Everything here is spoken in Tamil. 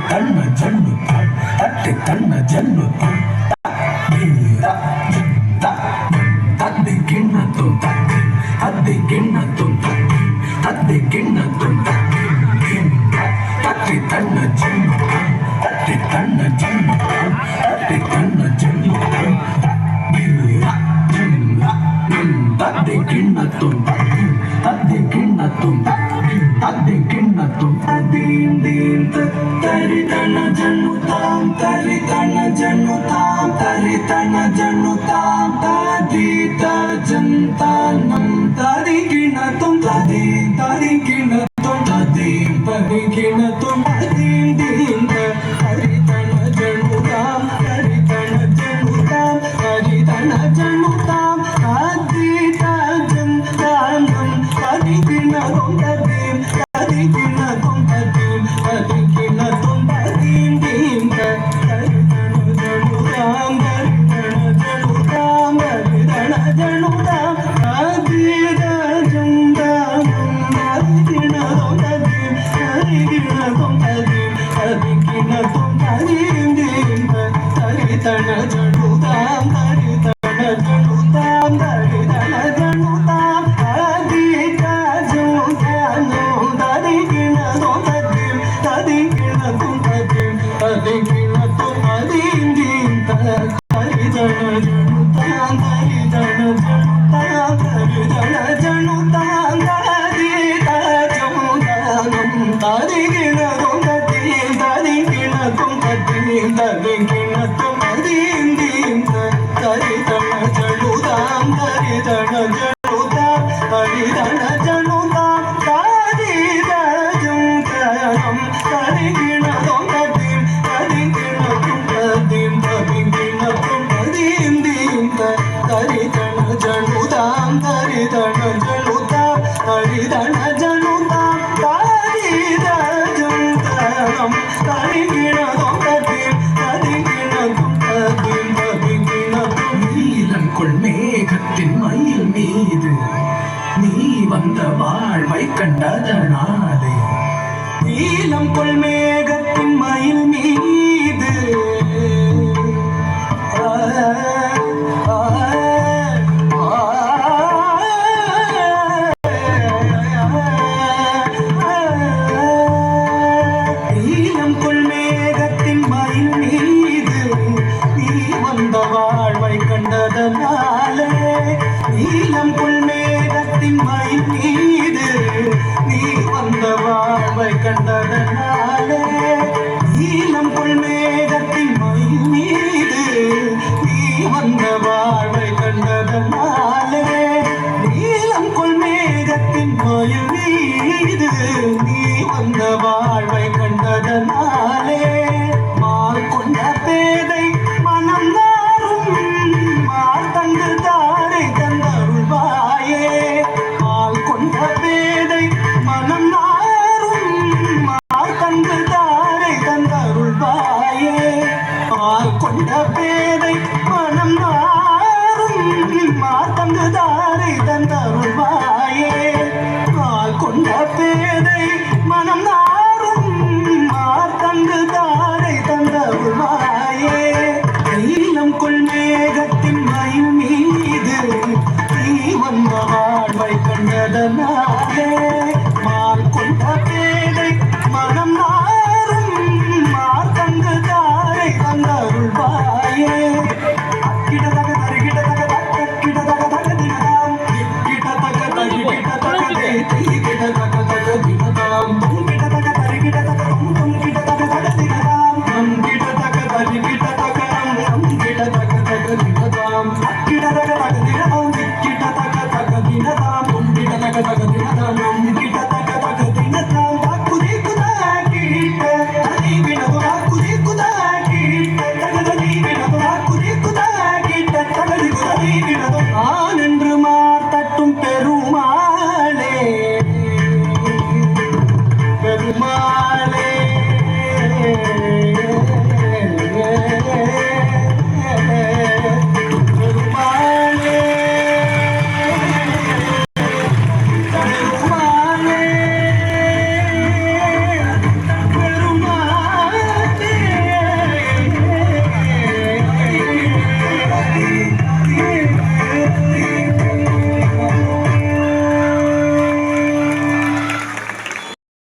தன்ன ஜன்னு தட்டு தன்ன ஜன்னு தத்தை கிண்ணத்தும் தட்டு தத்தை கிண்ணத்தும் தட்டு தத்தை கிண்ணத்தும் தட்டு தட்டு தன்ன ஜன்னு தட்டு தன்ன ஜன்னு தட்டு தன்ன ஜன்னு தத்தை கிண்ணத்தும் தத்தை கிண்ணத்தும் தத்தை கிண்ணத்தும் தீம் தீம் தரி தன ஜன்னு தாம் தரி தன ஜன்னு தாம் தரி தன ஜன்னு தாம் தாதி தஜந்தானம் தரி கிண்ணத்தும் ததி தரி கிண்ணத்தும் ததி தரி கிண்ணத்தும் தீம் தீம் தரி தன ஜன்னு தாம் தரி தன ஜன்னு தாம் தரி தன ஜன்னு தாம் தாதி தஜந்தானம் தரி கிண்ணத்தும் ததீம் தரி கிண்ணத்தும் ததீம் தரி கிண்ணத்தும் ததீம் தீம் தரி தன ஜன்னு தாம் தரி தன ஜன்னு தாம் தரி தன ஜன்னு தாம் தாதி தஜந்தானம் தரி கிண்ணத்தும் ததீம் தரி கிண்ணத்தும் ததீம் தரி கிண்ணத்தும் ததீம் தீம் தரி தன ஜன்னு தாம் தரி தன ஜன்னு தாம் தரி தன ஜன்னு தாம் தாதி தஜந்தானம் தரி கிண்ணத்தும் ததீம் தரி கிண்ணத்தும் ததீம் தரி கிண்ணத்தும் ததீம் தீம் தரி தன ஜன்னு தாம் தரி தன ஜன்னு தாம் தரி தன ஜன்னு தாம் தாதி தஜந்தானம் தரி கிண்ணத்தும் ததீம் தரி கிண்ணத்தும் ததீம் தரி கிண்ணத்தும் ததீம் தீம் தரி தன ஜன்னு தாம் தரி தன ஜன்னு தாம் தரி தன ஜன்னு தாம் தாதி தஜந்தானம் தரி கிண்ணத்தும் ததீம் தரி கிண்ணத்தும் ததீம் தரி கிண்ணத்தும் ததீம் தீம் தரி தன ஜன்னு தாம் தரி தன ஜன்னு தாம் தரி தன ஜன்னு தாம் தாதி தஜந்தானம் தரி கிண்ணத்தும் ததீம் தரி கிண்ணத்தும் ததீம் தரி கிண்ணத்தும் நீலம் கொள் மேகத்தின் மயில் மீது நீ வந்த வாழ்வை கண்டதனாலே நீலம் கொள் மேக